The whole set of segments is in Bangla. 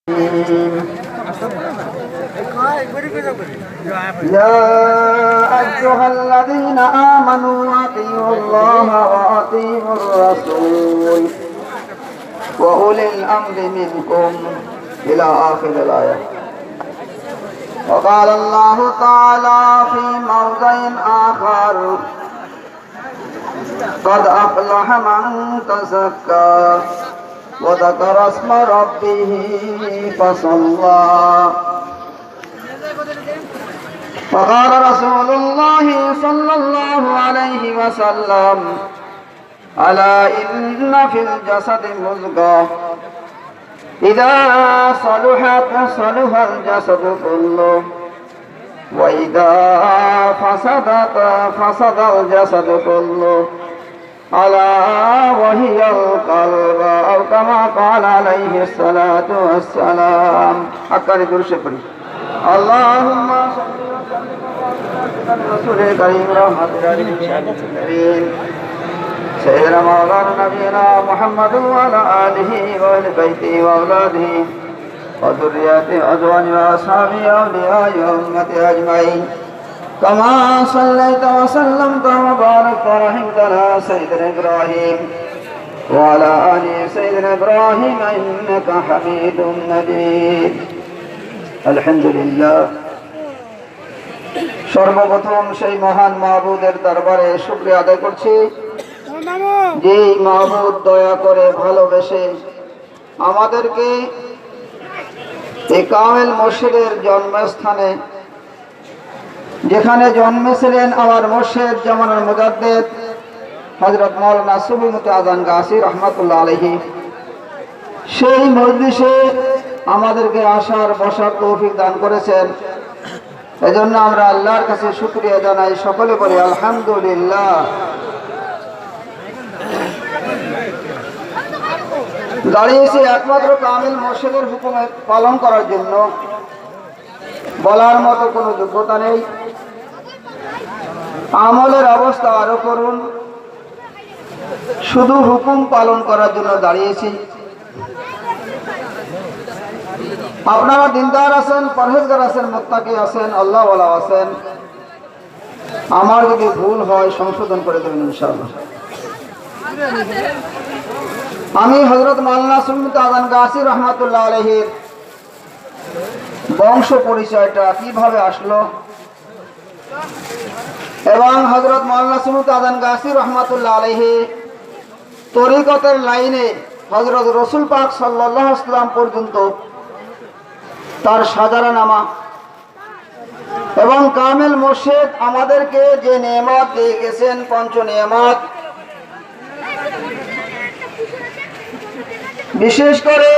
يا أيها الذين آمنوا أطيعوا الله وأطيعوا الرسول وأولي الأمر منكم إلى آخر الآية. وقال الله تعالى في موضع آخر: قد أفلح من تزكى وذكر اسم ربه فصلى. وقال رسول الله صلى الله عليه وسلم: ألا إن في الجسد مضغة إذا صلحت صلح الجسد كله وإذا فسدت فسد الجسد كله ألا وهي القلب أو كما قال عليه الصلاة والسلام. أكرر درشقري اللهم صل وسلم على رسول الكريم رحمة للعالمين سيدنا مولانا نبينا محمد وعلى آله وأهل بيته وأولاده وذريته وأزواجه وأصحابه وأولياء أمته أجمعين كما صليت وسلمت وباركت ورحمت على سيدنا إبراهيم وعلى آل سيدنا إبراهيم إنك حميد مجيد. আলহামদুলিল্লাহ। সর্বপ্রথম সেই মহান মাহবুদের দরবারে শুকরিয়া আদায় করছি, যে মাহবুদ দয়া করে ভালোবেসে আমাদেরকে এই কামেল মসজিদের জন্মস্থানে, যেখানে জন্মেছিলেন আমার মুর্শিদ জামানুল মুজাদ্দিদ হযরত মাওলানা সুবুমতি আজান গাছি রহমাতুল্লাহ আলাইহি, সেই মজলিসে আমাদেরকে আসার বসার তৌফিক দান করেছেন। এজন্য আমরা আল্লাহর কাছে শুকরিয়া জানাই, সকলে বলি আলহামদুলিল্লাহ। দাঁড়িয়েছি একমাত্র কামিল মুর্শিদের হুকুম পালন করার জন্য, বলার মতো কোনো যোগ্যতা নেই। আমলের অবস্থা আরো করুন, শুধু হুকুম পালন করার জন্য দাঁড়িয়েছি। আপনারা দিনদার আছেন, পরহেজগার আছেন, মুত্তাকি আছেন, আল্লাহ ওয়ালা আছেন। আমার যদি ভুল হয় সংশোধন করে দেবেন ইনশাআল্লাহ। আমি হযরত মাওলানা সুবুমতি আজান গাছি রহমাতুল্লাহ আলাইহির বংশ পরিচয়টা কিভাবে আসলো এবং হযরত মাওলানা সুবুমতি আজান গাছি রহমাতুল্লাহ আলাইহি তরিকতের লাইনে হযরত রাসূল পাক সাল্লাল্লাহু আলাইহি ওয়াসাল্লাম পর্যন্ত তার সাজারানামা এবং কামেল মুর্শিদ আমাদেরকে যে নেয়ামত দিয়ে গেছেন, পঞ্চ নেয়ামত, বিশেষ করে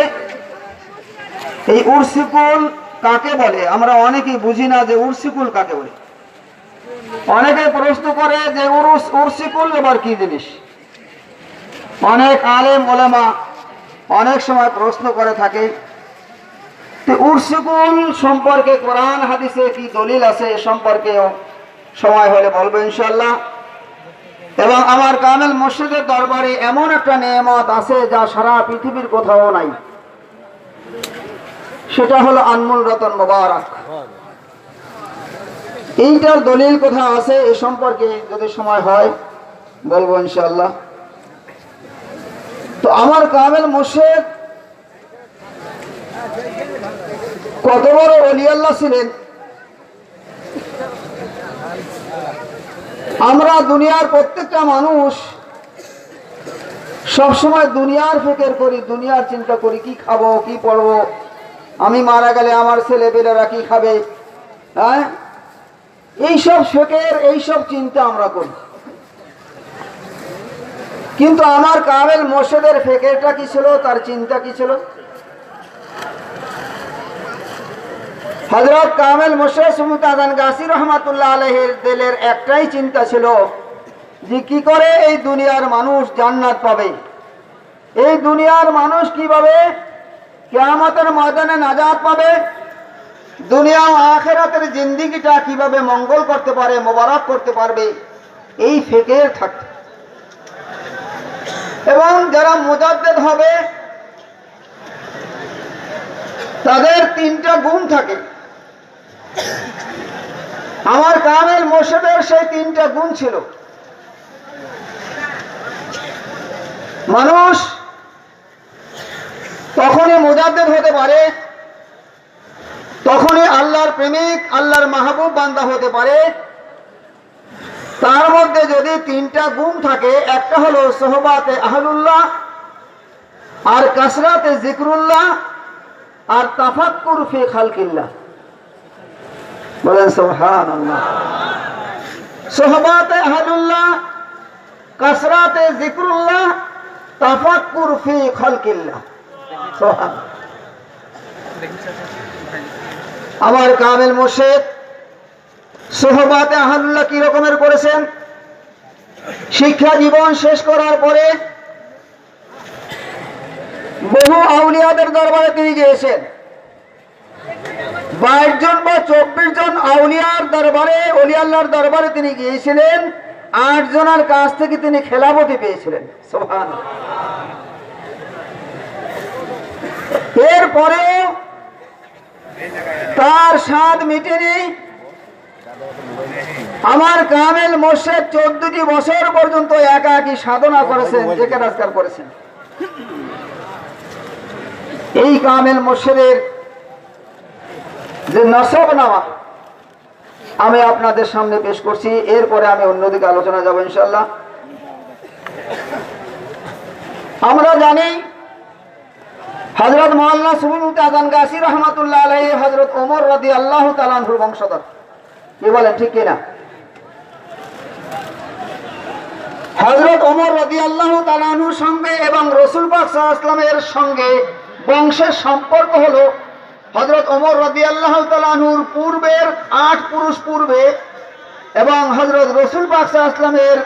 এই উরসিকুল কাকে বলে আমরা অনেকেই বুঝি না, যে উরসিকুল কাকে বলে। অনেকে প্রশ্ন করে যে উরসিকুল এবার কি জিনিস। অনেক আলেম ওলামা অনেক সময় প্রশ্ন করে থাকে। উরসিকুল সম্পর্কে কোরআন হাদিসে কি দলিল আছে এ সম্পর্কেও সময় হলে বলবো ইনশাআল্লাহ। এবং আমার কামেল মুর্শিদের দরবারে এমন একটা নেয়ামত আছে যা সারা পৃথিবীর কোথাও নাই, সেটা হলো আনমুল রতন মুবারক। এইটার দলিল কোথাও আছে এ সম্পর্কে যদি সময় হয় বলবো ইনশাআল্লাহ। তো আমার কামেল মুর্শিদ কত বড় ওলি আল্লাহ ছিলেন। আমরা দুনিয়ার প্রত্যেকটা মানুষ সবসময় দুনিয়ার ফিকির করি, দুনিয়ার চিন্তা করি, কি খাবো, কি পড়বো, আমি মারা গেলে আমার ছেলেপেলেরা কি খাবে, হ্যাঁ, এইসব ফিকির, এইসব চিন্তা আমরা করি। কিন্তু আমার কামেল মুর্শিদের ফিকিরটা কি ছিল, তার চিন্তা কি ছিল? হযরত কামেল মুর্শিদ সুবুমতি আজান গাছি রহমাতুল্লাহ আলাইহির দিলের একটাই চিন্তা ছিল, যে কি করে এই দুনিয়ার মানুষ জান্নাত পাবে, এই দুনিয়ার মানুষ কিভাবে কিয়ামতের ময়দানে নাজাত পাবে, দুনিয়া ও আখিরাতের জিন্দেগিটা কিভাবে মঙ্গল করতে পারে, মোবারক করতে পারবে, এই ফিকির থাকত। এবং যারা মুজাদ্দিদ হবে তাদের তিনটা গুণ থাকে। আমার কামেল মোর্শেদের সেই তিনটা গুণ ছিল। মানুষ তখনই মুজাদ্দিদ হতে পারে, তখনই আল্লাহর প্রেমিক, আল্লাহর মাহবুব বান্দা হতে পারে, তার মধ্যে যদি তিনটা গুণ থাকে। একটা হলো সোহবাতে আহলুল্লাহ, আর কাসরাতে জিকরুল্লাহ, আর তাফাক্কুর ফি খালকিল্লাহ। বলেন সুবহানাল্লাহ। সোহবাতে আহলুল্লাহ, কাসরাতে জিকরুল্লাহ, তাফাক্কুর ফি খালকিল্লাহ। সুবহানাল্লাহ। আমার কামেল মুর্শিদ সোহবাতে আহলুল্লাহ কি রকমের করেছেন? শিক্ষা জীবন শেষ করার পরে বহু আউলিয়াদের দরবারে তিনি গিয়েছেন। 22 জন বা 24 জন আউলিয়ার দরবারে, ওলি আল্লাহর দরবারে তিনি গিয়েছিলেন। 8 জনের কাছ থেকে তিনি খেলাফতি পেয়েছিলেন। সুবহানাল্লাহ। এরপরে তার স্বাদ মিটেনি। আমার কামেল মোর্শেদ 14টি বছর পর্যন্ত একাকী সাধনা করেছেন, জেকের আজকার করেছেন। এই কামেল মোর্শেদের যে নসবনামা আমি আপনাদের সামনে পেশ করছি, এরপরে আমি অন্যদিকে আলোচনা যাব ইনশাআল্লাহ। আমরা জানি হযরত মাওলানা সুবুনুত আযান গাছি রহমাতুল্লাহ আলাইহি হযরত ওমর রাদিয়াল্লাহু তাআলা আনহুর বংশধর। কি বলেন, ঠিক কিনা? হযরত ওমর রাদিয়াল্লাহু তাআলা আনহুর সঙ্গে এবং রাসূল পাক সাল্লাল্লাহু আলাইহি ওয়াসাল্লামের সঙ্গে বংশের সম্পর্ক হলো, হযরত ওমর রাদিয়াল্লাহু তাআলা আনহুর পূর্বের 8 পুরুষ পূর্বে এবং হযরত রাসূল পাক সাল্লাল্লাহু আলাইহি ওয়াসাল্লামের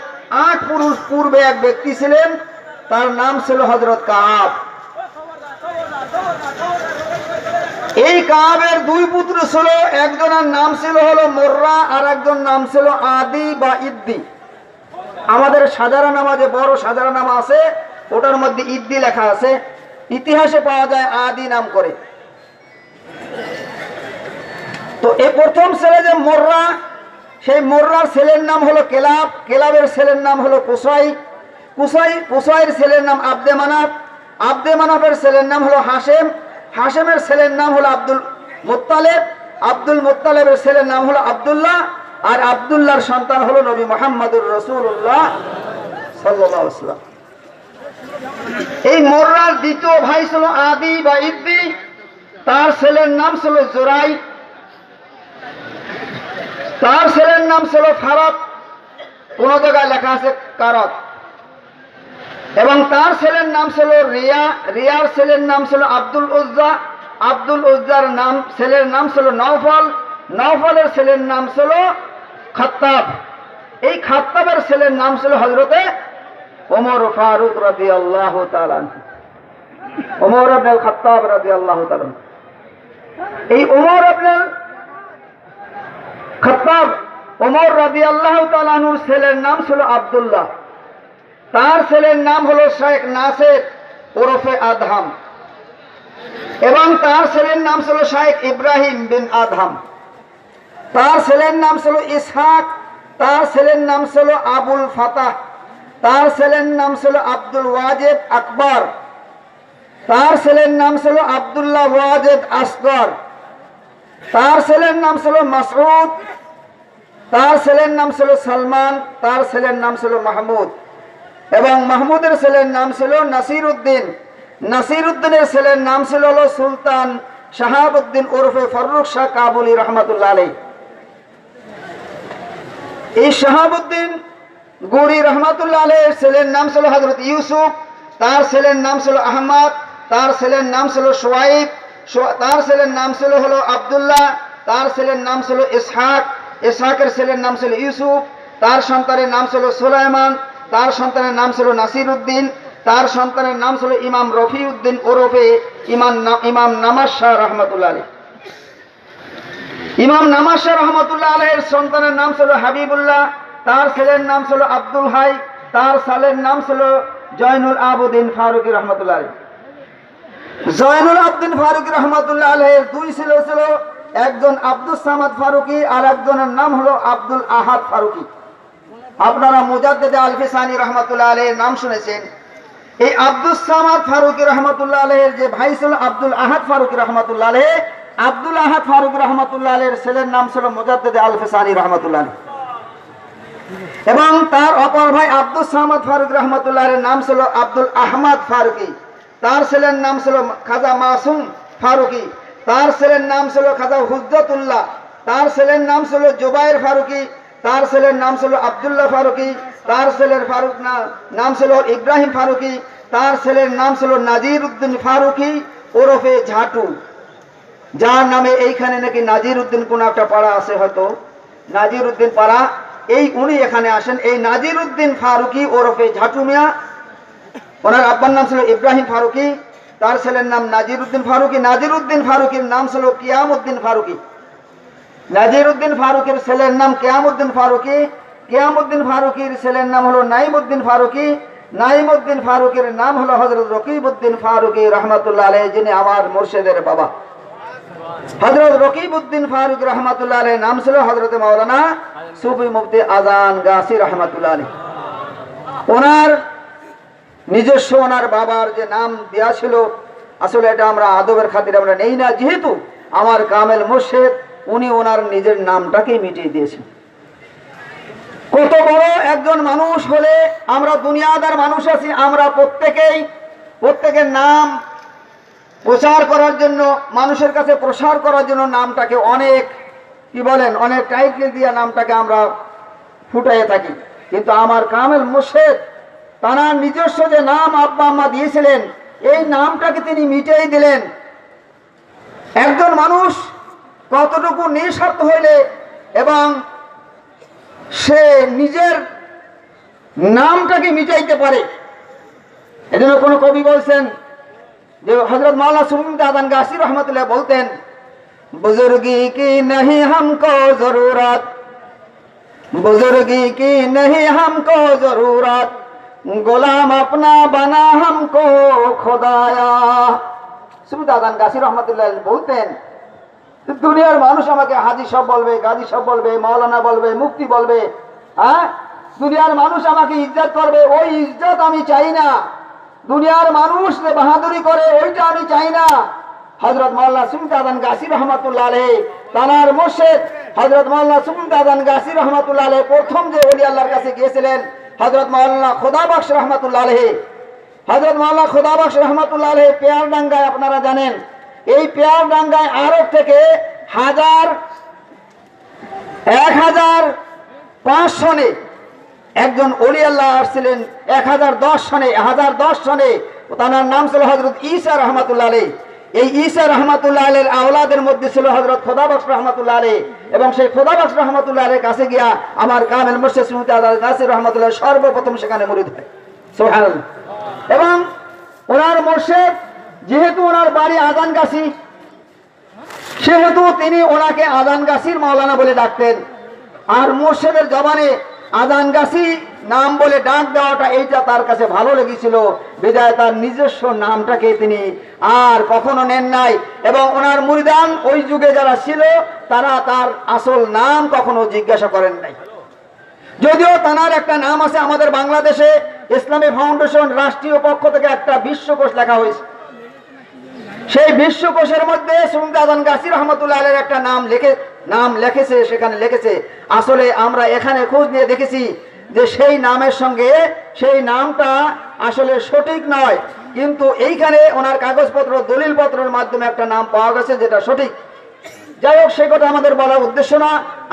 8 পুরুষ পূর্বে এক ব্যক্তি ছিলেন, তার নাম ছিল হযরত কাব। এই কাবের 2 পুত্র ছিল, একজনের নাম ছিল হলো মোররা, আর একজন নাম ছিল আদি বা ইদ্দি। আমাদের সাজারা নামা, যে বড় সাজারা নামা আছে, ওটার মধ্যে ইদ্দি লেখা আছে। ইতিহাসে পাওয়া যায় আদি নাম করে। তো এই প্রথম ছেলে যে মোররা, সেই মোররার ছেলের নাম হলো কেলাব, কেলাবের ছেলের নাম হলো কুসাই, কুসাইয়ের ছেলের নাম আব্দে মানাফ, আব্দে মানাফের ছেলের নাম হলো হাশেম, হাশেমের ছেলের নাম হলো আব্দুল মুত্তালেব, আব্দুল মুত্তালেবের ছেলের নাম হলো আব্দুল্লাহ, আর আব্দুল্লাহর সন্তান হলো নবী মুহাম্মদুর রাসূলুল্লাহ সাল্লাল্লাহু আলাইহি ওয়াসাল্লাম। এই মোররার দ্বিতীয় ভাই ছিল আদি বা ইদ্দি, তার ছেলের নাম ছিল জোরাই, তার ছেলের নাম ছিল ফারাত, কোন জায়গায় লেখা আছে কারত, এবং তার ছেলের নাম ছিল রিয়া, রিয়ার ছেলের নাম ছিল আব্দুল উজ্জা, আব্দুল উজ্জার ছেলের নাম ছিল নওফল, নওফলের ছেলের নাম ছিল খাত্তাব, এই খাত্তাবের ছেলের নাম ছিল হযরতে ওমর ফারুক রাদিয়াল্লাহু তাআলা আনহু, ওমর ইবনে খাত্তাব রাদিয়াল্লাহু তাআলা। এই ওমর ইবনে খাত্তাব, ওমর রাদিয়াল্লাহু তাআলা আনহুর ছেলের নাম ছিল আব্দুল্লাহ, তার ছেলের নাম হলো শেখ নাসির ওরফে আদহাম, এবং তার ছেলের নাম ছিল শেখ ইব্রাহিম বিন আদহাম, তার ছেলের নাম ছিল ইসহাক, তার ছেলের নাম ছিল আবুল ফাতাহ, তার ছেলের নাম ছিল আব্দুল ওয়াজেদ আকবর, তার ছেলের নাম ছিল আব্দুল্লাহ ওয়াজেদ আসগর, তার ছেলের নাম ছিল মাসউদ, তার ছেলের নাম ছিল সালমান, তার ছেলের নাম ছিল মাহমুদ, এবং মাহমুদের ছেলের নাম ছিল নাসির উদ্দিন, নাসির উদ্দিনের ছেলের নাম ছিল হলো সুলতান শাহাবুদ্দিন ওরফে ফারুক শাহ কাবুলি রহমাতুল্লাহ আলাইহি। এই শাহাবুদ্দিন গুরি রহমাতুল্লাহ আলাইহির ছেলের নাম ছিল হযরত ইউসুফ, তার ছেলের নাম ছিল আহমদ, তার ছেলের নাম ছিল সোয়াইব, তার ছেলের নাম ছিল হলো আব্দুল্লাহ, তার ছেলের নাম ছিল ইসহাক, ইসহাকের ছেলের নাম ছিল ইউসুফ, তার সন্তানের নাম ছিল সুলাইমান, তার সন্তানের নাম ছিল নাসির উদ্দিন, তার সন্তানের নাম ছিল ইমাম রফি উদ্দিন ওরফে ইমাম নামাজ শাহ রহমাতুল্লাহ আলাইহি। ইমাম নামাজ শাহ রহমাতুল্লাহ আলাইহির সন্তানের নাম ছিল হাবিবুল্লাহ, তার ছেলের নাম ছিল আব্দুল হাই, তার ছেলের নাম ছিল জয়নুল আবদিন ফারুকি রহমাতুল্লাহ আলাইহি। জয়নুল আবদিন ফারুকী রহমাতুল্লাহ আলাইহির দুই ছেলে ছিল, একজন আব্দুস সামাদ ফারুকী আর একজনের নাম হলো আব্দুল আহাদ ফারুকী। আপনারা মুজাদ্দিদ আল-ফিসানি রহমাতুল্লাহ আলাইহির নাম শুনেছেন। এই আব্দুস সামাদ ফারুকী রহমাতুল্লাহ আলাইহির যে ভাই ছিল আব্দুল আহাদ ফারুকী রহমাতুল্লাহ আলাইহি, আব্দুল আহাদ ফারুকী রহমাতুল্লাহ আলাইহির ছেলের নাম ছিল মুজাদ্দিদ আল-ফিসানি রহমাতুল্লাহ আলাইহি, এবং তার অপর ভাই আব্দুস সামাদ ফারুকী রহমাতুল্লাহ আলাইহির নাম ছিল আব্দুল আহমদ ফারুকী। তার ছেলের নাম ছিল খাজা মাসুম ফারুকী। তার ছেলের নাম ছিল খাজা হুজ্জাতুল্লাহ। তার ছেলের নাম ছিল জুবাইর ফারুকী। তার ছেলের নাম ছিল আব্দুল্লাহ ফারুকী। তার ছেলের নাম ছিল ইব্রাহিম ফারুকী। তার ছেলের নাম ছিল নাজির উদ্দিন ফারুকী ওরফে ঝাটু, যার নামে এইখানে নাকি নাজির উদ্দিন কোন একটা পাড়া আছে, হয়তো নাজির উদ্দিন পাড়া, এই উনি এখানে আসেন। এই নাজির উদ্দিন ফারুকী ওরফে ঝাটু মিয়া, ওনার আব্বার নাম ছিল ইব্রাহিম ফারুকী, তার ছেলের নাম নাজির উদ্দিন ফারুকী। নাজির উদ্দিন ফারুকীর নাম ছিল কিয়ামউদ্দিন ফারুকী। নাজির উদ্দিন ফারুকীর ছেলের নাম কিয়ামউদ্দিন ফারুকী। কিয়ামউদ্দিন ফারুকীর ছেলের নাম হলো নাইমউদ্দিন ফারুকী। নাইমউদ্দিন ফারুকীর নাম হলো হযরত রকিবউদ্দিন ফারুকী রহমাতুল্লাহ আলাইহি, যিনি আমার মুর্শিদের বাবা। হযরত রকিবউদ্দিন ফারুকী রহমাতুল্লাহ আলাইহির নাম ছিল হযরত মাওলানা সুফি মুফতি আজান গাছি রহমাতুল্লাহ আলাইহি। ওনার নিজস্ব ওনার বাবার যে নাম দেয়া ছিল, আসলে এটা আমরা আদবের খাতিরে আমরা নেই না, যেহেতু আমার কামেল মুর্শিদ উনি ওনার নিজের নামটাকেই মিটিয়ে দিয়েছেন। কত বড় একজন মানুষ হলে আমরা দুনিয়াদার মানুষ আছি, আমরা প্রত্যেকের নাম প্রচার করার জন্য, মানুষের কাছে প্রসার করার জন্য নামটাকে অনেক অনেক টাইটেল দিয়ে নামটাকে আমরা ফুটাইয়ে থাকি। কিন্তু আমার কামেল মুর্শিদ তার নিজস্ব যে নাম আব্বা আম্মা দিয়েছিলেন, এই নামটাকে তিনি মিটিয়ে দিলেন। একজন মানুষ কতটুকু নিঃস্বার্থ হইলে এবং সে নিজের নামটাকে মিটাইতে পারে, এজন্য কোন কবি বলছেন যে হযরত মাওলানা সুফি আজান গাছি রহমাতুল্লাহ বলতেন, বুজুর্গি কি नहीं हमको जरूरत, बुजुर्गी की नहीं हमको जरूरत, গোলাম আপনা বানা हमको খোদায়া। সুফি আজান গাছি রহমাতুল্লাহ বলতেন, দুনিয়ার মানুষ আমাকে হাজী সব বলবে, গাজী সব বলবে, মাওলানা বলবে, মুফতি বলবে, হ্যাঁ, দুনিয়ার মানুষ আমাকে ইজ্জত করবে, ওই ইজ্জত আমি চাই না। দুনিয়ার মানুষ যে বাহাদুরি করে ওইটা আমি চাই না। হযরত মাওলানা সুফি আজান গাছি রহমাতুল্লাহ আলাইহি, তার মুর্শিদ হযরত মাওলানা সুফি আজান গাছি রহমাতুল্লাহ আলাইহি প্রথম যে ওলি আল্লাহর কাছে গিয়েছিলেন হযরত মাওলানা খোদাবখশ রহমাতুল্লাহ আলাইহি। হযরত মাওলানা খোদাবখশ রহমাতুল্লাহ আলাইহি পেয়ারডাঙ্গায়, আপনারা জানেন এই পেয়ারডাঙ্গায় আরব থেকে 1005 সনে একজন ওলি আল্লাহ আসছিলেন। 1010 সনে তার নাম ছিল হযরত ঈসা রহমাতুল্লাহ আলাইহি। এই ঈসা রহমাতুল্লাহ আলাইহির আওলাদের মধ্যে ছিল হযরত খোদাবখশ রহমাতুল্লাহ আলাইহি, এবং সেই খোদাবখশ রহমাতুল্লাহ আলাইহির কাছে গিয়া আমার কামেল মুর্শিদ সুফি আজান গাছি রহমাতুল্লাহ সর্বপ্রথম সেখানে মুরিদ হয়। সুবহানাল্লাহ। এবং ওনার মুর্শিদ যেহেতু ওনার বাড়ি আজান গাছি, সেহেতু তিনি ওনাকে আজান গাছির মাওলানা বলে ডাকতেন। আর মুর্শিদের জবানে আজান গাছি নাম বলে ডাক দেওয়াটা এইটা তার কাছে ভালো লেগেছিল, বিধায় তার নিজস্ব নামটাকে তিনি আর কখনো নেন নাই। এবং ওনার মুরিদান ওই যুগে যারা ছিল তারা তার আসল নাম কখনো জিজ্ঞাসা করেন নাই। যদিও তার একটা নাম আছে, আমাদের বাংলাদেশে ইসলামী ফাউন্ডেশন রাষ্ট্রীয় পক্ষ থেকে একটা বিশ্বকোষ লেখা হয়েছে। সেই বিশ্বকোষের মধ্যে সুফি আজান গাছি রহমাতুল্লাহ আলাইহির একটা নাম লিখেছে, সেখানে লিখেছে, আসলে আমরা এখানে খোঁজ নিয়ে দেখেছি যে সেই নামের সঙ্গে সেই নামটা আসলে সঠিক নয়, কিন্তু এইখানে ওনার কাগজপত্র দলিলপত্রের মাধ্যমে একটা নাম পাওয়া গেছে যেটা সঠিক। যাই হোক, সেই কথা আমাদের বলার উদ্দেশ্য না।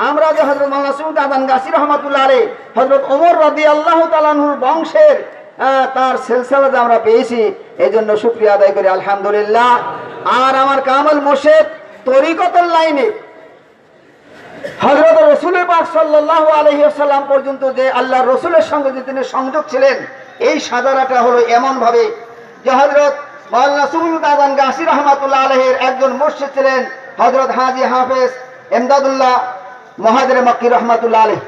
আমরা যে হযরত মাওলানা সুফি আজান গাছি রহমাতুল্লাহ আলাইহি হযরত ওমর রাদিয়াল্লাহু তাআলা আনহুর বংশের তার সিলসিলা যে আমরা পেয়েছি, এই জন্য শুকরিয়া আদায় করি আলহামদুলিল্লাহ। আর আমার কামেল মুর্শিদ তরিকতের লাইনে হযরত রাসূল পাক সাল্লাল্লাহু আলাইহি ওয়াসাল্লাম পর্যন্ত যে আল্লাহর রাসূলের সঙ্গে যে তিনি সংযোগ ছিলেন, এই সাধারাটা হলো এমন ভাবে যে হযরত মাওলানা সুফি আজান গাছি রহমাতুল্লাহ আলাইহির একজন মুর্শিদ ছিলেন হযরত হাজী হাফেজ এমদাদুল্লাহ মুহাজির মক্কি রহমাতুল্লাহ আলাইহি।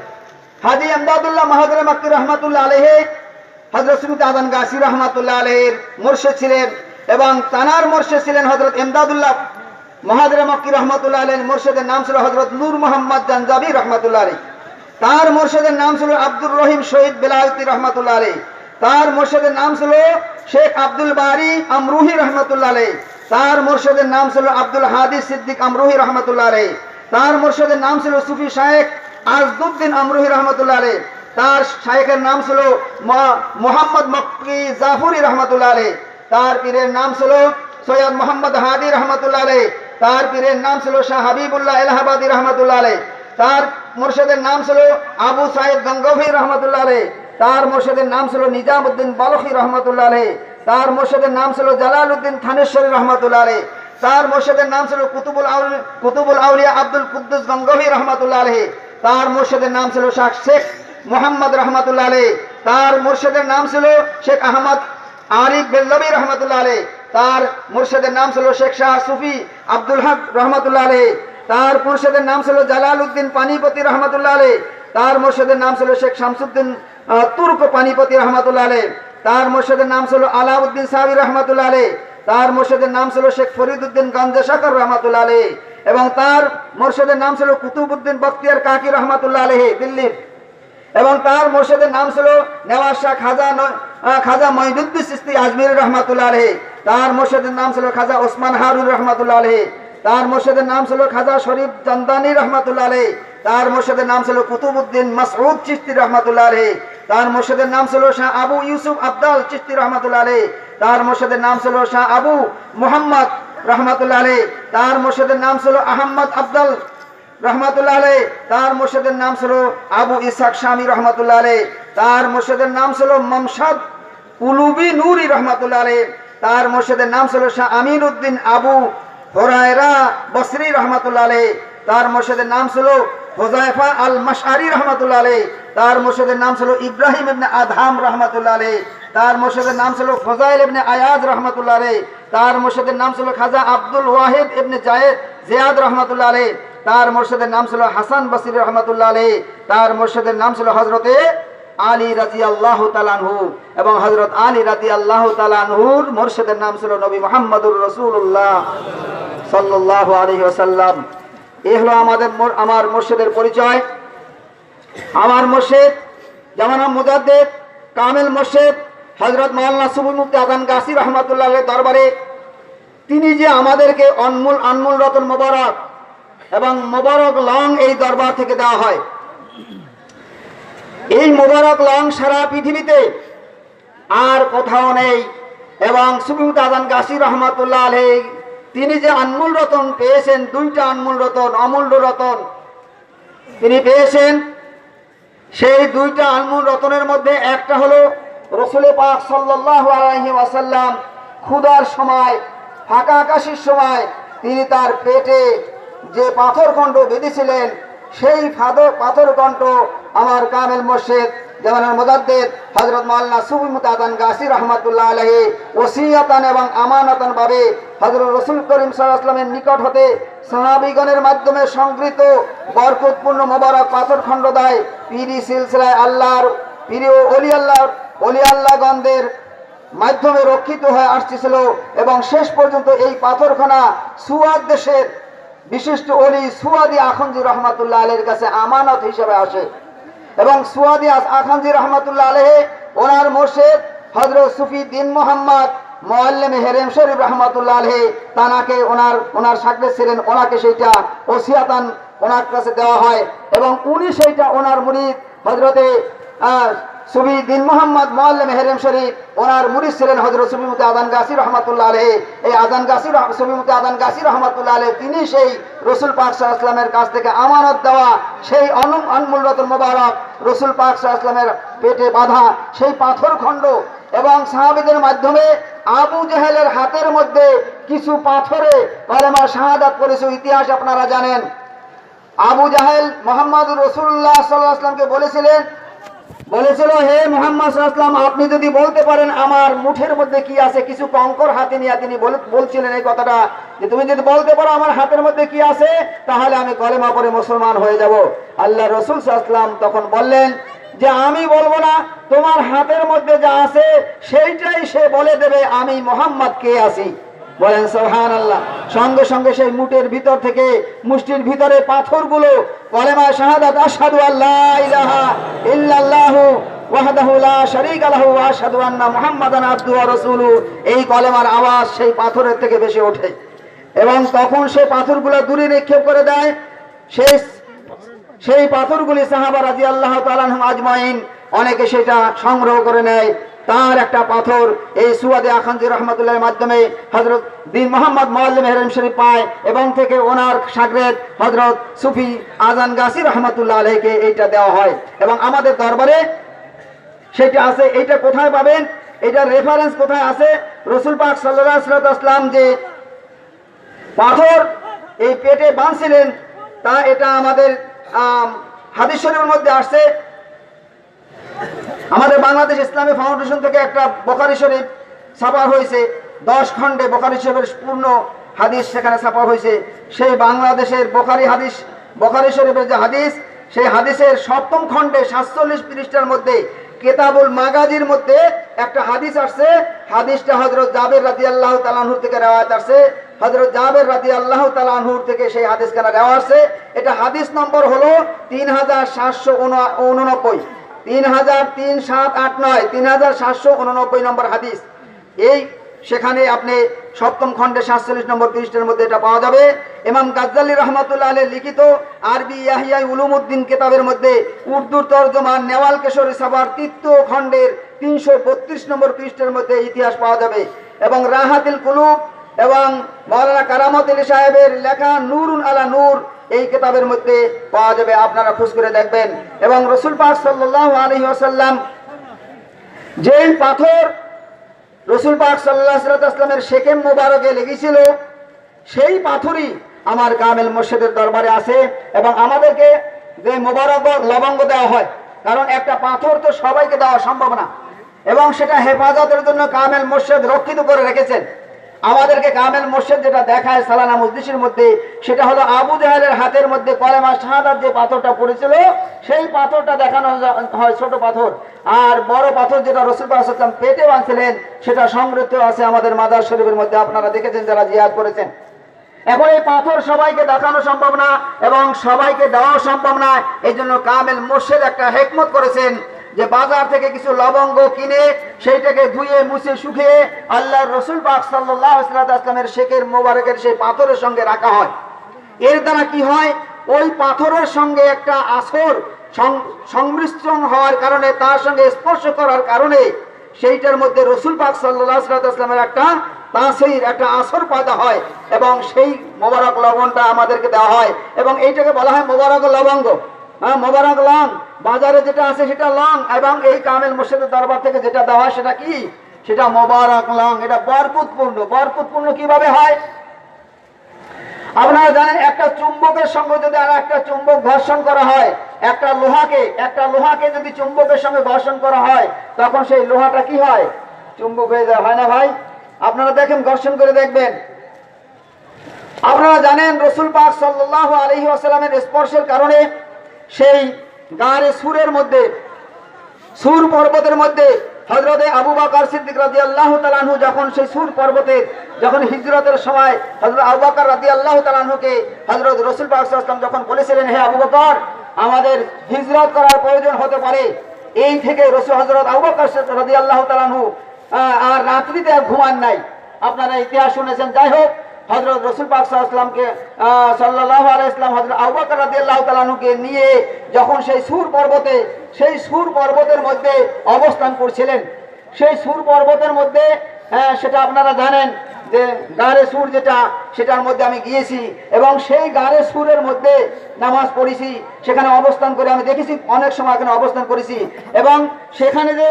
হাজী এমদাদুল্লাহ মুহাজির মক্কি রহমাতুল্লাহ আলাইহি হযরত সুফি আজান গাছি রহমাতুল্লাহ আলাইহির মুর্শিদ ছিলেন, এবং তানার মুর্শিদ ছিলেন হযরত ইমদাদুল্লাহ মুহাজির মক্কি রহমাতুল্লাহ আলাইহি। মুর্শিদের নাম ছিল হযরত নূর মোহাম্মদ জানজাবি রহমাতুল্লাহ আলাইহি। তার মুর্শিদের নাম ছিল আব্দুর রহিম শহীদ বেলায়েতি রহমাতুল্লাহ আলাইহি। তার মুর্শিদের নাম ছিল শেখ আব্দুল বারি আমরুহি রহমাতুল্লাহ আলাইহি। তার মুর্শিদের নাম ছিল আব্দুল হাদি সিদ্দিক আমরুহি রহমাতুল্লাহ আলাইহি। তার মুর্শিদের নাম ছিল সুফি শায়েখ আজদুদ্দিন আমরুহি রহমাতুল্লাহ আলাইহি। তার শায়েখের নাম ছিল মোহাম্মদ মক্কি জাফরি রহমাতুল্লাহ আলাইহি। তার পীরের নাম ছিল সৈয়দ মোহাম্মদ হাদি রহমাতুল্লাহ আলাইহি। তার পীরের নাম ছিল শাহ হাবিবুল্লাহ এলাহাবাদী রহমাতুল্লাহ আলাইহি। তার মুর্শিদের নাম ছিল আবু সাইদ গঙ্গোহী রহমাতুল্লাহ আলাইহি। তার মুর্শিদের নাম ছিল নিজামউদ্দিন বালখী রহমাতুল্লাহ আলাইহি। তার মুর্শিদের নাম ছিল জালালউদ্দিন থানেশ্বরী রহমাতুল্লাহ আলাইহি। তার মুর্শিদের নাম ছিল কুতুবুল আউলিয়া আব্দুল কুদ্দুস গঙ্গোহী রহমাতুল্লাহ আলাইহি। তার মুর্শিদের নাম ছিল শেখ মোহাম্মদ রহমাতুল্লাহ আলাইহি। তার মুর্শিদের নাম ছিল শেখ আহমদ আরিফ বেল্লভী রহমাতুল্লাহ আলাইহি। তার মুর্শিদের নাম ছিল শেখ শাহ সুফি আব্দুল হক রহমাতুল্লাহ আলাইহি। তার মুর্শিদের নাম ছিল জালালউদ্দিন পানিপতি রহমাতুল্লাহ আলাইহি। তার মুর্শিদের নাম ছিল শেখ শামসুদ্দিন তুর্ক পানিপতি রহমাতুল্লাহ আলাইহি। তার মুর্শিদের নাম ছিল আলাউদ্দিন সাহাবী রহমাতুল্লাহ আলাইহি। তার মুর্শিদের নাম ছিল শেখ ফরিদউদ্দিন গঞ্জে শাকর রহমাতুল্লাহ আলাইহি। এবং তার মুর্শিদের নাম ছিল কুতুবউদ্দিন বখতিয়ার কাকি রহমাতুল্লাহ আলাইহি দিল্লির। এবং তার মুর্শিদের নাম ছিল নেওয়াজ শাহ খাজা মঈনুদ্দিন চিশতি আজমিরি রহমাতুল্লাহ আলাইহি। তার মুর্শিদের নাম ছিল খাজা ওসমান হারুন রহমাতুল্লাহ আলাইহি। তার মুর্শিদের নাম ছিল খাজা শরীফ চন্দানী রহমাতুল্লাহ আলাইহি। তার মুর্শিদের নাম ছিল কুতুবউদ্দিন মাসউদ চিশতি রহমাতুল্লাহ আলাইহি। তার মুর্শিদের নাম ছিল শাহ আবু ইউসুফ আবদাল চিশতি রহমাতুল্লাহ আলাইহি। তার মুর্শিদের নাম ছিল শাহ আবু মুহাম্মদ রহমাতুল্লাহ আলাইহি। তার মুর্শিদের নাম ছিল আহমদ আবদাল রহমাতুল্লাহ আলাইহি। তার মুর্শিদের নাম ছিল আবু ইসহাক শামী রহমাতুল্লাহ আলাইহি। তার মুর্শিদের নাম ছিল মমসাদ কুলুবি নূরি রহমাতুল্লাহ আলাইহি। তার মুর্শিদের নাম ছিল শাহ আমিনউদ্দিন আবু হুরায়রা বসরি রহমাতুল্লাহ আলাইহি। তার মুর্শিদের নাম ছিল হুযায়ফা আল মাশআরি রহমাতুল্লাহ আলাইহি। তার মুর্শিদের নাম ছিল ইব্রাহিম ইবনে আদহাম রহমাতুল্লাহ আলাইহি। তার মুর্শিদের নাম ছিল ফজাইল ইবনে আয়াজ রহমাতুল্লাহ আলাইহি। তার মুর্শিদের নাম ছিল খাজা আব্দুল ওয়াহিদ ইবনে জিয়াদ রহমাতুল্লাহ আলাইহি। তার মুর্শিদের নাম ছিল হাসান বসরি রহমাতুল্লাহ আলাইহি। তার মুর্শিদের নাম ছিল হযরতে আলী রাদিয়াল্লাহু তাআলা আনহু। এবং হযরত আলী রাদিয়াল্লাহু তাআলা আনহুর মুর্শিদের নাম ছিল নবী মুহাম্মদুর রাসূলুল্লাহ সাল্লাল্লাহু আলাইহি ওয়াসাল্লাম। এই হলো আমার মুর্শিদের পরিচয়। আমার মুর্শিদ জামানা মুজাদ্দিদ কামিল মুর্শিদ হযরত মাওলানা সুফি মুফতি আদান গাছি রহমাতুল্লাহ আলাইহির দরবারে তিনি যে আমাদেরকে আনমোল রতন মোবারক এবং মোবারক লং এই দরবার থেকে দেওয়া হয়। এই মোবারক লং সারা পৃথিবীতে আর কোথাও নেই। এবং সুফি মুফতি আদান গাছি রহমাতুল্লাহ আলাইহি তিনি যে আনমোল রতন পেয়েছেন, দুইটা আনমোল রতন অমূল্য রতন তিনি পেয়েছেন। সেই দুইটা আনমোল রতনের মধ্যে একটা হলো রাসূল পাক সাল্লাল্লাহু আলাইহি ওয়াসাল্লাম ক্ষুধার সময়, ফাঁকা আকাশের সময় তিনি তার পেটে যে পাথরখণ্ড বেঁধেছিলেন, সেই পাথরখণ্ড আমার কামেল মুর্শিদ জামানার মুজাদ্দিদ হযরত মাওলানা সুফি মুফতি আদান গাছি রহমাতুল্লাহ আলাইহি ওসিয়াতান এবং আমানাতান ভাবে হযরত রাসূল করিম সাল্লাল্লাহু আলাইহি ওয়াসাল্লামের নিকট হতে সাহাবীগণের মাধ্যমে সংগৃহীত বরকতপূর্ণ মোবারক পাথরখণ্ড দেয় পীরি সিলসিলায় আল্লাহর পীর ও ওলি আল্লাহগণদের মাধ্যমে রক্ষিত হয়ে আসছিল। এবং শেষ পর্যন্ত এই পাথরখানা সুয়াদ দেশের বিশিষ্ট ওলি সুয়াদি আখন্দি রহমাতুল্লাহ আলাইহির কাছে আমানত হিসেবে আসে। এবং সুয়াদি আখন্দি রহমাতুল্লাহ আলাইহি ওনার মুর্শিদ হযরত সুফি দ্বীন মোহাম্মদ মুআল্লিম হেরেম শরীফ রহমাতুল্লাহ আলাইহি তানাকে ওনার শাগরেদ ছিলেন, ওনাকে সেইটা ওসিয়াতান ওনার কাছে দেওয়া হয়। এবং উনি সেইটা ওনার মুরিদ হযরতে সুফি দ্বীন মোহাম্মদ মুআল্লিম হেরেম শরীফ ওনার মুরিদ ছিলেন হযরত সুফি মুফতি আদান গাছি রহমাতুল্লাহ আলাইহি। এই সুফি মুফতি আদান গাছি রহমাতুল্লাহ আলাইহি তিনি সেই রাসূল পাক সাল্লাল্লাহু আলাইহি ওয়াসাল্লামের কাছ থেকে আমানত দেওয়া সেই আনমোল রতন মোবারক রাসূল পাক সাল্লাল্লাহু আলাইহি ওয়াসাল্লামের পেটে বাঁধা সেই পাথরখণ্ড এবং সাহাবীদের মাধ্যমে আবু জেহেলের হাতের মধ্যে কিছু পাথরে কালেমা শাহাদাত করেছে। ইতিহাস আপনারা জানেন। আবু জাহেল মুহাম্মদুর রাসূলুল্লাহ সাল্লাল্লাহু আলাইহি ওয়াসাল্লামকে বলেছিল হে মুহাম্মদ সাল্লাল্লাহু আলাইহি ওয়াসাল্লাম আপনি যদি বলতে পারেন আমার মুঠের মধ্যে কি আছে, কিছু কঙ্কর হাতে নিয়ে তিনি বলছিলেন এই কথাটা যে তুমি যদি বলতে পারো আমার হাতের মধ্যে কি আছে তাহলে আমি কলেমা পড়ে মুসলমান হয়ে যাব। আল্লাহ রাসূল সাল্লাল্লাহু আলাইহি ওয়াসাল্লাম তখন বললেন যে আমি বলবো না, তোমার হাতের মধ্যে যা আছে সেইটাই সে বলে দেবে আমি মোহাম্মদ কে আছি। বলেন সুবহানাল্লাহ। সঙ্গে সঙ্গে সেই মুটের ভিতর থেকে, মুষ্টির ভিতরে পাথরগুলো কলেমা শাহাদাত আশহাদু আল্লা ইলাহা ইল্লাল্লাহু ওয়াহদাহু লা শারীকা লাহু ওয়া আশহাদু আন্না মুহাম্মাদান আবদুহু ওয়া রাসূলুহু, এই কলেমার আওয়াজ সেই পাথরের থেকে বেশি ওঠে এবং তখন সেই পাথরগুলো দূরে নিক্ষেপ করে দেয়। সেই পাথরগুলি সাহাবা রাদিয়াল্লাহু তাআলা আনহুম আজমাইন অনেকে সেটা সংগ্রহ করে নেয়। তার একটা পাথর এই সুয়াদে আখানজি রহমতুল্লাহের মাধ্যমে হযরত দিন মোহাম্মদ মুআল্লিম হেরেম শরীফ পায় এবং থেকে ওনার শাগরেদ হযরত সুফি আজান গাসি রহমতুল্লাহ আলাইহিকে এইটা দেওয়া হয় এবং আমাদের দরবারে সেটা আছে। এইটা কোথায় পাবেন, এটার রেফারেন্স কোথায় আছে? রাসূল পাক সাল্লাল্লাহু আলাইহি ওয়াসাল্লাম যে পাথর এই পেটে বাঁধছিলেন তা এটা আমাদের হাদিস শরীফের মধ্যে আসছে। আমাদের বাংলাদেশ ইসলামী ফাউন্ডেশন থেকে একটা বুখারী শরীফ ছাপা হয়েছে, 10 খণ্ডে বুখারী শরীফের পূর্ণ হাদিস সেখানে ছাপা হয়েছে। সেই বাংলাদেশের বুখারী শরীফের যে হাদিস, সেই হাদিসের 7ম খণ্ডে 47 পৃষ্ঠার মধ্যে কিতাবুল মাগাজির মধ্যে একটা হাদিস আসছে। হাদিসটা হযরত জাবের রাদিয়াল্লাহু তাআলা আনহু থেকে রওয়ায়াত আসছে। হযরত জাবের রাদিয়াল্লাহু তাআলা আনহু থেকে সেই হাদিস কেন দেওয়া আছে, এটা হাদিস নম্বর হলো 3789, 3789, 3789 নম্বর হাদিস। এই সেখানে আপনি 7ম খণ্ডে 47 নম্বর পৃষ্ঠার মধ্যে এটা পাওয়া যাবে। ইমাম গাজ্জালী রাহমাতুল্লাহ আলাইহি লিখিত আরবি ইয়াহইয়া উলুমউদ্দিন কিতাবের মধ্যে উর্দু তরজমা নেওয়াল কেশরী সাভার 3য় খণ্ডের 332 নম্বর পৃষ্ঠার মধ্যে ইতিহাস পাওয়া যাবে এবং রাহাতিল কুলুব এবং মাওলানা কারামত আলী সাহেবের লেখা নূরুন আলা নূর এই কিতাবের মধ্যে পাওয়া যাবে, আপনারা খোঁজ করে দেখবেন। এবং রাসূল পাক সাল্লাল্লাহু আলাইহি ওয়াসাল্লাম যেই পাথর রাসূল পাক সাল্লাল্লাহু আলাইহি ওয়াসাল্লামের শেকেম মোবারকে লেগেছিল, সেই পাথরই আমার কামেল মুর্শিদের দরবারে আছে এবং আমাদেরকে যে মোবারক লবঙ্গ দেওয়া হয়, কারণ একটা পাথর তো সবাইকে দেওয়া সম্ভব না এবং সেটা হেফাজতের জন্য কামেল মুর্শিদ রক্ষিত করে রেখেছেন। আমাদেরকে কামেল মুর্শিদ যেটা দেখায় সালানা মজলিসের মধ্যে, সেটা হলো আবু জাহেলের হাতের মধ্যে কলেমা শাহাদাত যে পাথরটা পড়েছিল সেই পাথরটা দেখানো হয়, ছোট পাথর। আর বড় পাথর যেটা রাসূল পাক সাল্লাল্লাহু আলাইহি ওয়াসাল্লাম পেটে বাঁধছিলেন সেটা সংরক্ষিত আছে আমাদের মাজার শরীফের মধ্যে, আপনারা দেখেছেন যারা জিয়ারত করেছেন। এখন এই পাথর সবাইকে দেখানো সম্ভব না এবং সবাইকে দেওয়া সম্ভব না, এই জন্য কামেল মুর্শিদ একটা হিকমত করেছেন যে বাজার থেকে কিছু লবঙ্গ কিনে সেইটাকে ধুয়ে মুছে শুকিয়ে আল্লাহর রাসূল পাক সাল্লাল্লাহু আলাইহি ওয়াসাল্লামের শেকের মোবারকের সেই পাথরের সঙ্গে রাখা হয়। এর দ্বারা কি হয়, ওই পাথরের সঙ্গে একটা আসর সংমিশ্রণ হওয়ার কারণে, তার সঙ্গে স্পর্শ করার কারণে সেইটার মধ্যে রাসূল পাক সাল্লাল্লাহু আলাইহি ওয়াসাল্লামের একটা তাসির, একটা আসর পয়দা হয় এবং সেই মোবারক লবণটা আমাদেরকে দেওয়া হয় এবং এইটাকে বলা হয় মোবারক লবঙ্গ। মোবারক লং, বাজারে যেটা আছে সেটা লং এবং এই কামেল মুর্শিদের দরবার থেকে যেটা দেওয়া হয় সেটা কি, সেটা মোবারক লং। এটা বরকতপূর্ণ। বরকতপূর্ণ কিভাবে হয় আপনারা জানেন, একটা চুম্বকের সঙ্গে যদি আর একটা চুম্বক ঘর্ষণ করা হয়, একটা লোহাকে যদি চুম্বকের সঙ্গে ঘর্ষণ করা হয় তখন সেই লোহাটা কি হয়, চুম্বক হয়ে যায়, হয় না ভাই? আপনারা দেখেন, ঘর্ষণ করে দেখবেন। আপনারা জানেন রাসূল পাক সাল্লাল্লাহু আলাইহি ওয়াসাল্লামের স্পর্শের কারণে সেই গারে সুরের মধ্যে, সুর পর্বতের মধ্যে হযরতে আবু বকর সিদ্দিক রাদিয়াল্লাহু তাআলা আনহু যখন সেই সুর পর্বতে যখন হিজরতের সময় হযরত আবু বকর রাদিয়াল্লাহু তাআলা আনহুকে হযরত রাসূল পাক সাল্লাল্লাহু আলাইহি ওয়াসাল্লাম যখন বলেছিলেন, হে আবু বকর, আমাদের হিজরত করার প্রয়োজন হতে পারে, এই থেকে হযরত আবু বকর রাদিয়াল্লাহু তাআলা আনহু আর রাত্রিতে ঘুমান নাই। আপনারা ইতিহাস শুনেছেন। যাই হোক, হযরত রাসূল পাক সাল্লাল্লাহু আলাইহি ওয়াসাল্লাম হযরত আবু বকর রাদিয়াল্লাহু তাআলা আনহুকে নিয়ে যখন সেই সুর পর্বতের মধ্যে অবস্থান করছিলেন, সেই সুর পর্বতের মধ্যে সেটা আপনারা জানেন যে গারে সুর যেটা, সেটার মধ্যে আমি গিয়েছি এবং সেই গারে সুরের মধ্যে নামাজ পড়েছি, সেখানে অবস্থান করে আমি দেখেছি, অনেক সময় এখানে অবস্থান করেছি এবং সেখানে যে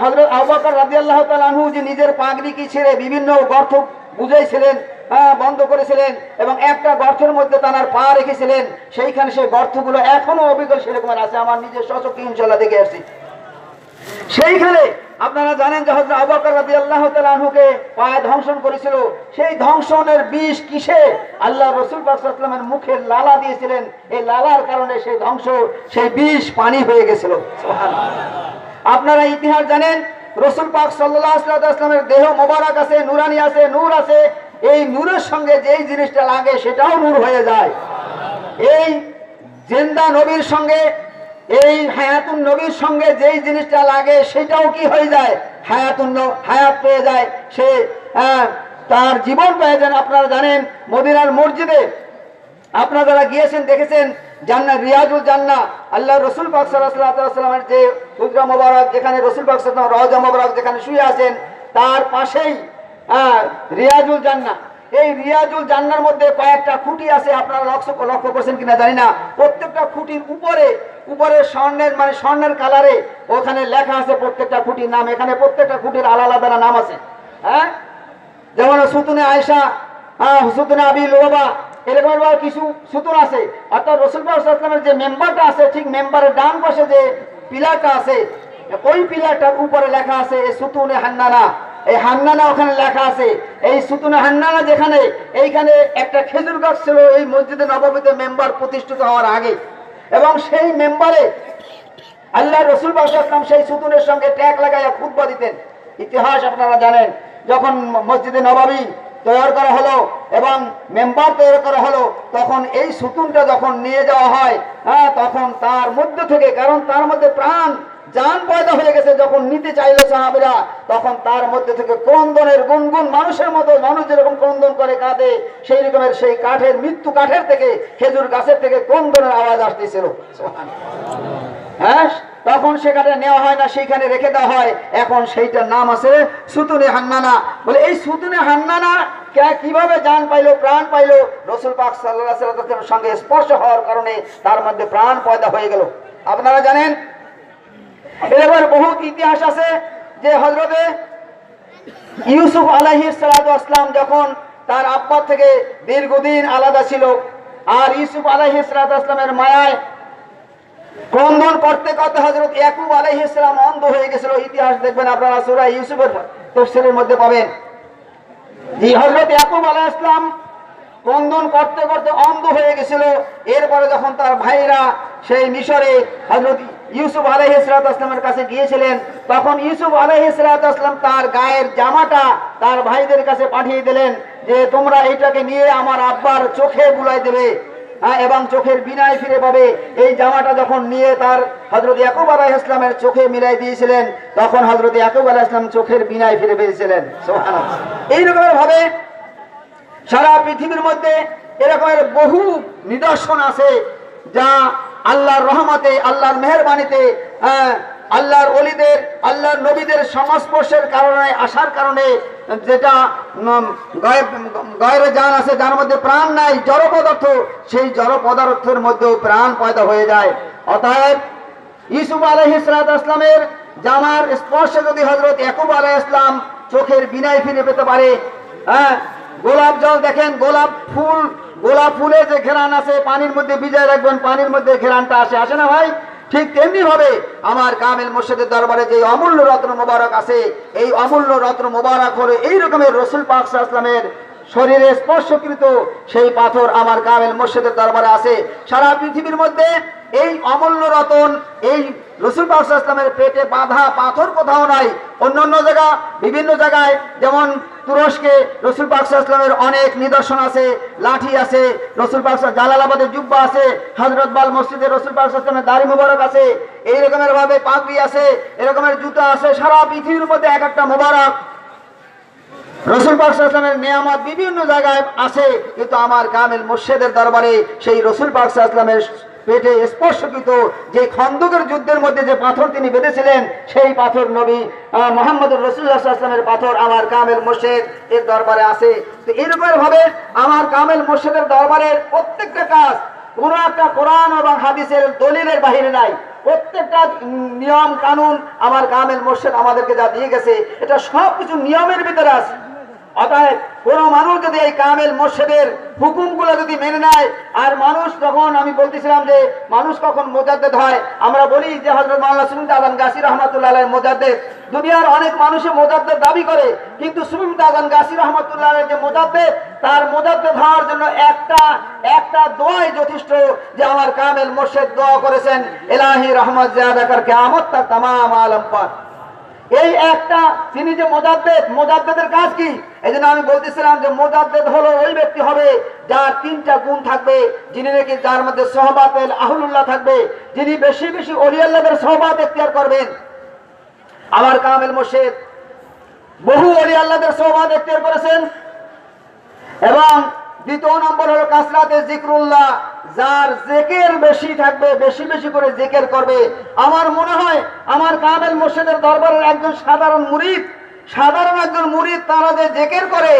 হযরত আবু বকর রাদিয়াল্লাহু তাআলা আনহু যে নিজের পাগড়ি কি ছেড়ে বিভিন্ন গর্ত বুঝাইছিলেন, বন্ধ করেছিলেন এবং একটা গর্তের মধ্যে তার পা রেখেছিলেন, সেইখানে সেই গর্তগুলো এখনো অবিকল সেরকম আছে, আমার নিজের সচক্ষে ইনশাআল্লাহ দেখে আসছি। সেইখানে আপনারা জানেন যে হযরত আবু বকর রাদিয়াল্লাহু তাআলা আনহুকে পায়ে ধ্বংসন করেছিল। সেই ধ্বংসনের বিষ কিসে? আল্লাহ রাসূল পাক সাল্লাল্লাহু আলাইহি ওয়াসাল্লামের মুখে লালা দিয়েছিলেন। এই লালার কারণে সেই ধ্বংস, সেই বিষ পানি হয়ে গেছিল। সুবহানাল্লাহ। আপনারা ইতিহাস জানেন, রাসূল পাক সাল্লাল্লাহু আলাইহি ওয়াসাল্লামের দেহ মোবারক আছে, নূরানি আছে, নূর আছে। এই নূরের সঙ্গে যেই জিনিসটা লাগে সেটাও নূর হয়ে যায়। এই জিন্দা নবীর সঙ্গে, এই হায়াতুন নবীর সঙ্গে যেই জিনিসটা লাগে সেটাও কি হয়ে যায়? হায়াত পেয়ে যায়, সে তার জীবন পেয়ে যান। আপনারা জানেন মদিনার মসজিদে আপনারা যারা গিয়েছেন দেখেছেন জান্নাত, রিয়াজুল জান্নাহ, আল্লাহ রাসূল পাক সাল্লাল্লাহু আলাইহি ওয়াসাল্লামের যে হুজরা মোবারক, যেখানে রাসূল পাক সাল্লাল্লাহু আলাইহি ওয়াসাল্লাম রওজা মোবারক যেখানে শুয়ে আছেন, তার পাশেই রিয়াজুল জান্নাহ। এই রিয়াজুল জান্নার মধ্যে কয়েকটা খুঁটি আছে, আপনারা লক্ষ্য করছেন কিনা জানি না। প্রত্যেকটা খুঁটির উপরে স্বর্ণের, মানে স্বর্ণের কালারে ওখানে লেখা আছে প্রত্যেকটা খুঁটির নাম। এখানে প্রত্যেকটা খুঁটির আলাদা নাম আছে। হ্যাঁ, যেমন সুতুনে আয়েশা, সুতুনে আবি লুবাবা, এরকম কিছু সুতুন আছে। অর্থাৎ রাসূল পাক সাল্লাল্লাহু আলাইহি ওয়াসাল্লামের যে মেম্বারটা আছে, ঠিক মেম্বারের ডান পাশে যে পিলারটা আছে, ওই পিলারটার উপরে লেখা আছে সুতুনে হান্নানা। এই হান্নানা ওখানে লেখা আছে। এই সুতুনে হান্নানা যেখানে, এইখানে একটা খেজুর গাছ ছিল এই মসজিদে নববীতে মেম্বার প্রতিষ্ঠিত হওয়ার আগে। এবং সেই মেম্বারে আল্লাহ রাসূল পাক সাল্লাল্লাহু আলাইহি ওয়াসাল্লাম সেই সুতুনের সঙ্গে ট্যাগ লাগাইয়া খুতবা দিতেন। ইতিহাস আপনারা জানেন, যখন মসজিদে নববী তৈরি করা হলো এবং মেম্বার তৈরি করা হলো, তখন এই সুতুনটা যখন নিয়ে যাওয়া হয়, তখন তার মধ্যে থেকে, কারণ তার মধ্যে প্রাণ জান পয়দা হয়ে গেছে, যখন নিতে চাইলো সাহাবীরা, তখন তার মধ্যে থেকে ক্রন্দনের গুনগুন, মানুষের মতো, মানুষ যেরকম ক্রন্দন করে কাঁদে, সেই রকমের সেই কাঠের, মৃত্যু কাঠের থেকে, খেজুর গাছের থেকে ক্রন্দনের আওয়াজ আসতেছিল। হ্যাঁ, তখন সেখানে নেওয়া হয় না, সেইখানে রেখে দেওয়া হয়। এখন সেইটার নাম আছে সুতুনে হান্নানা। বলে এই সুতুনে হান্নানা কিভাবে জান পাইলো, প্রাণ পাইলো? রাসূল পাক সাল্লাল্লাহু আলাইহি ওয়াসাল্লামের সঙ্গে স্পর্শ হওয়ার কারণে তার মধ্যে প্রাণ পয়দা হয়ে গেল। আপনারা জানেন এরকম বহুত ইতিহাস আছে যে হযরতে ইউসুফ আলাইহিস সালাতু ওয়াসসালাম যখন তার আব্বা থেকে দীর্ঘদিন আলাদা ছিল, আর ইউসুফ আলাইহিস সালাতু ওয়াসসালামের মায়ায় ক্রন্দন করতে করতে হযরত ইয়াকুব আলাইহিস সালাম অন্ধ হয়ে গেছিল। ইতিহাস দেখবেন আপনারা সূরা ইউসুফের তাফসীরের মধ্যে পাবেন। এই হযরত ইয়াকুব আলাইহিস সালাম ক্রন্দন করতে করতে অন্ধ হয়ে গেছিল। এরপরে যখন তার ভাইরা সেই মিশরে হযরত ইউসুফ আলাইহিস সালামের কাছে গিয়েছিলেন, তখন ইউসুফ আলাইহিস সালাম তার গায়ের জামাটা তার ভাইদের কাছে পাঠিয়ে দিলেন যে তোমরা এইটাকে নিয়ে আমার আব্বার চোখে বুলাই দেবে, এবং চোখের বিনায় ফিরে পাবে। এই জামাটা যখন নিয়ে তার হযরত ইয়াকুব আলাইহিস সালামের চোখে মিলাই দিয়েছিলেন, তখন হযরত ইয়াকুব আলাইহিস সালাম চোখের বিনায় ফিরে পেয়েছিলেন। সুবহানাল্লাহ। এই রকমের ভাবে সারা পৃথিবীর মধ্যে এরকমের বহু নিদর্শন আছে যা আল্লাহর রহমতে, আল্লাহর মেহেরবানিতে, আল্লাহর ওলিদের, আল্লাহর নবীদের সংস্পর্শের কারণে, আসার কারণে, যেটা গায়ের জান আছে, যার মধ্যে প্রাণ নাই, জড় পদার্থ, সেই জড় পদার্থের মধ্যেও প্রাণ পয়দা হয়ে যায়। অতএব ইউসুফ আলাইহিস সালামের জামার স্পর্শে যদি হযরত ইয়াকুব আলাইহিস সালাম চোখের বিনায় ফিরে পেতে পারে, গোলাপ জল দেখেন, গোলাপ ফুলের যে ঘেরান আছে, পানির মধ্যে ভিজায় রাখবেন, পানির মধ্যে ঘেরানটা আসে না ভাই? ঠিক তেমনি ভাবে আমার কামেল মুর্শিদের দরবারে যে অমূল্য রত্ন মোবারক আছে, এই অমূল্য রত্ন মোবারক হলো এই রকমের রাসূল পাক সাল্লাল্লাহু আলাইহি ওয়াসাল্লামের শরীরে স্পর্শকৃত সেই পাথর আমার কামেল মুর্শিদের দরবারে আছে। সারা পৃথিবীর মধ্যে এই অমূল্য রতন, এই রাসূল পাক সাল্লাল্লাহু আলাইহি ওয়াসাল্লামের পেটে বাঁধা পাথর কোথাও নাই। অন্যান্য জায়গা, বিভিন্ন জায়গায়, যেমন তুরস্কে রাসূল পাক সাল্লাল্লাহু আলাইহি ওয়াসাল্লামের অনেক নিদর্শন আছে, লাঠি আছে, রাসূল পাক জালালাবাদের জুব্বা আছে, হযরত বাল মসজিদে রাসূল পাক সাল্লাল্লাহু আলাইহি ওয়াসাল্লামের দাড়ি মোবারক আছে, এই রকমের ভাবে পাগড়ি আছে, এরকমের জুতা আছে। সারা পৃথিবীর মধ্যে এক একটা মোবারক রাসূল পাক সাল্লাল্লাহু আলাইহি ওয়াসাল্লামের নিয়ামত বিভিন্ন জায়গায় আছে, কিন্তু আমার কামেল মুর্শিদের দরবারে সেই রাসূল পাক সাল্লাল্লাহু আলাইহি ওয়াসাল্লামের পেটে স্পর্শকৃত যে খন্দকের যুদ্ধের মধ্যে যে পাথর তিনি বেঁধেছিলেন, সেই পাথর নবী মুহাম্মদুর রাসূলুল্লাহ সাল্লাল্লাহু আলাইহি ওয়াসাল্লামের পাথর আমার কামেল মুর্শিদ এর দরবারে আছে। তো এরকম ভাবে আমার কামেল মুর্শিদের দরবারের প্রত্যেকটা কাজ কোনো একটা কোরআন এবং হাদিসের দলিলের বাহিরে নাই। প্রত্যেকটা নিয়ম কানুন আমার কামেল মুর্শিদ আমাদেরকে যা দিয়ে গেছে, এটা সব কিছু নিয়মের ভিতরে আছে। অতএব কোন মানুষ যদি এই কামেল মোর্শেদের হুকুমগুলো যদি মেনে নেয়, আর মানুষ যখন আমি বলতেছিলাম যে মানুষ কখন মুজাদ্দেদ হয়, আমরা বলি যে হযরত মাওলানা সুন্নি আযান গাসি রাহমাতুল্লাহ আলাইহি মুজাদ্দেদ। দুনিয়ার অনেক মানুষে মুজাদ্দেদ দাবি করে, কিন্তু সুন্নি আযান গাসি রাহমাতুল্লাহ আলাইহি যে মুজাদ্দেদ, তার মুজাদ্দেদ হওয়ার জন্য একটা দোয়াই যথেষ্ট, যে আমার কামেল মোর্শেদ দোয়া করেছেন, ইলাহি রহমত জিয়াদা কর কিয়ামত তক तमाम আলম পাক। এই একটা তিনি যে মুজাদ্দেদের কাজ কি? এই জন্য আমি বলতেছিলাম যে মুজাদ্দেদ হলো ওই ব্যক্তি হবে যার তিনটা গুণ থাকবে, যিনি নাকি যার মধ্যে সোহবাতুল আহলুল্লাহ থাকবে, যিনি বেশি বেশি ওলি আল্লাহদের সোহবত এখতিয়ার করবেন। আমার কামেল মুর্শিদ বহু ওলি আল্লাহদের সোহবত এখতিয়ার করেছেন। এবং দ্বিতীয় নম্বর হলো কাসরাতে জিকরুল্লাহ, যার জিকির বেশি থাকবে, বেশি বেশি করে জিকির করবে। আমার মনে হয় আমার কামেল মুর্শিদের দরবারের একজন সাধারণ একজন মুরিদ তারা যে জিকির করে,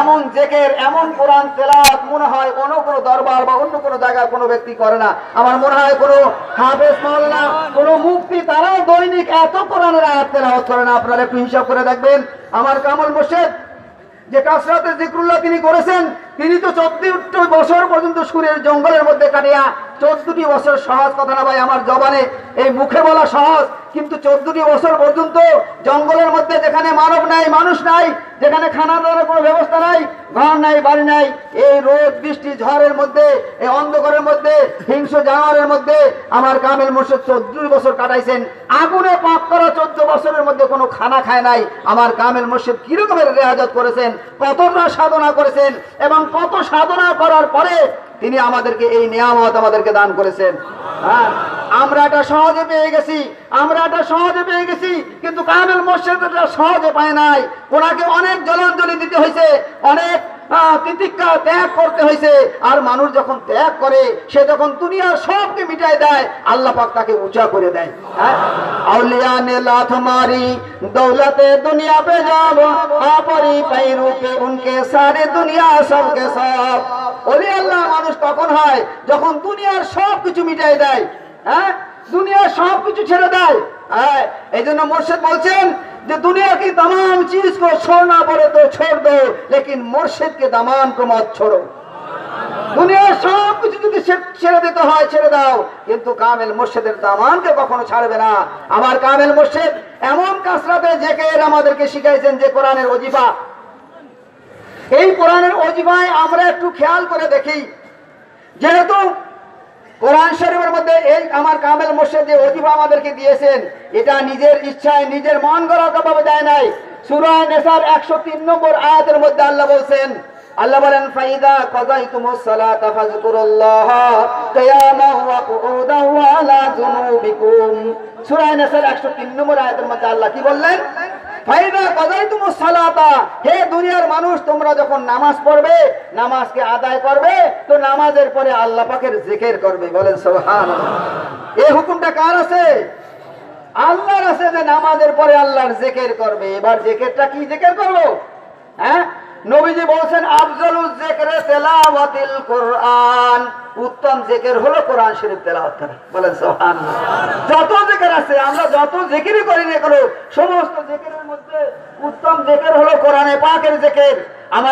এমন জিকির, এমন কোরআন তেলাওয়াত মনে হয় অন্য কোনো দরবার বা অন্য কোনো জায়গায় কোনো ব্যক্তি করে না। আমার মনে হয় কোনো হাফেজ মাওলানা, কোনো মুফতি, তারাও দৈনিক এত কোরআনের আয়াত তেলাওয়াত করে না। আপনারা একটু হিসাব করে দেখবেন, আমার কামেল মুর্শিদ যে কাসরাতে জিকরুল্লাহ তিনি করেছেন, তিনি তো 14 বছর পর্যন্ত সুরের জঙ্গলের মধ্যে কাটিয়া, 14টি বছর সহজ কথা না ভাই, আমার জবানে এই মুখে বলা সহজ, কিন্তু 14টি বছর পর্যন্ত জঙ্গলের মধ্যে, যেখানে মানব নাই, মানুষ নাই, যেখানে খানা দানার কোনো ব্যবস্থা নাই, ঘর নাই, বাড়ি নাই, এই রোদ বৃষ্টি ঝড়ের মধ্যে, এই অন্ধকারের মধ্যে, হিংস্র জানোয়ারের মধ্যে আমার কামেল মুর্শিদ 14 বছর কাটাইছেন। আগুনে পাক করা 14 বছরের মধ্যে কোনো খানা খায় নাই। আমার কামেল মুর্শিদ কি রকমের রেয়াজত করেছেন, কতটা সাধনা করেছেন, এবং কত সাধনা করার পরে তিনি আমাদেরকে এই নিয়ামত আমাদেরকে দান করেছেন। হ্যাঁ, আমরা এটা সহজে পেয়ে গেছি, কিন্তু কামেল মুর্শিদ এটা সহজে পায় নাই। ওনাকে অনেক জলাঞ্জলি দিতে হয়েছে, অনেক তিতিক্ষা ত্যাগ করতে হয়েছে। আর মানুষ যখন ত্যাগ করে, সে যখন দুনিয়ার সবকে মিটাই দেয়, আল্লাহ পাক তাকে উঁচা করে দেয়। আউলিয়া ने लात मारी दौलते दुनिया पे जब आपरी पैरू पे उनके सारे दुनिया सबके सब। ওলি আল্লাহ মানুষ তখন হয় যখন দুনিয়ার সব কিছু মিটাই দেয়, হ্যাঁ, দুনিয়ার সব কিছু ছেড়ে দেয়। এই জন্য মুর্শিদ বলছেন যে দুनिया की तमाम चीज को छोड़ना पड़े तो छोड़ दो, लेकिन मुर्शिद के दामान को मत छोड़ो। দুনিয়ার সব কিছু যদি ছেড়ে দিতে হয় ছেড়ে দাও, কিন্তু কামেল মুর্শিদের দামানকে কখনো ছাড়বে না। আমার কামেল মুর্শিদ এমন কাসরাতে জিকির আমাদেরকে শিখাইছেন যে কোরআনের ওজিফা, এই কোরআনের ওজিফায় আমরা একটু খেয়াল করে দেখি, যেহেতু কোরআন শরীফের মধ্যে এই আমার কামেল মুর্শিদ যে ওজিফা আমাদেরকে দিয়েছেন, এটা নিজের ইচ্ছায়, নিজের মন গড়া ভাবে দেয় নাই। সূরা নিসার 103 নম্বর আয়াতের মধ্যে আল্লাহ বলেন, ফাইদা কাযাইতুমুস সালাতা ফাযকুরুল্লাহ কিয়ামান ওয়া কুউদান ওয়া আলা জুনুবিকুম। সূরা নিসার 103 নম্বর আয়াতের মধ্যে আল্লাহ কি বললেন? ফাইদা কাযাইতুমুস সালাতা, হে দুনিয়ার মানুষ, তোমরা যখন নামাজ পড়বে, নামাজকে আদায় করবে, তো নামাজের পরে আল্লাহ পাকের জিকির করবে। বলেন সুবহানাল্লাহ। এই হুকুমটা কার আছে? আল্লাহর আছে, যে নামাজের পরে আল্লাহর জিকির করবে। এবার জিকিরটা কি জিকির করব? হ্যাঁ, নবীজি বলেছেন আফজালুজ যিকরি তিলাওয়াতিল কুরআন, উত্তম জিকির হলো কোরআন শরীফ তেলাওয়াত করা। বলেন সুবহানাল্লাহ। যত জিকির আছে, আমরা যত জিকিরই করি না কেন, সমস্ত জিকিরের মধ্যে উত্তম জিকির হলো কোরআনে পাকের জিকির। আমার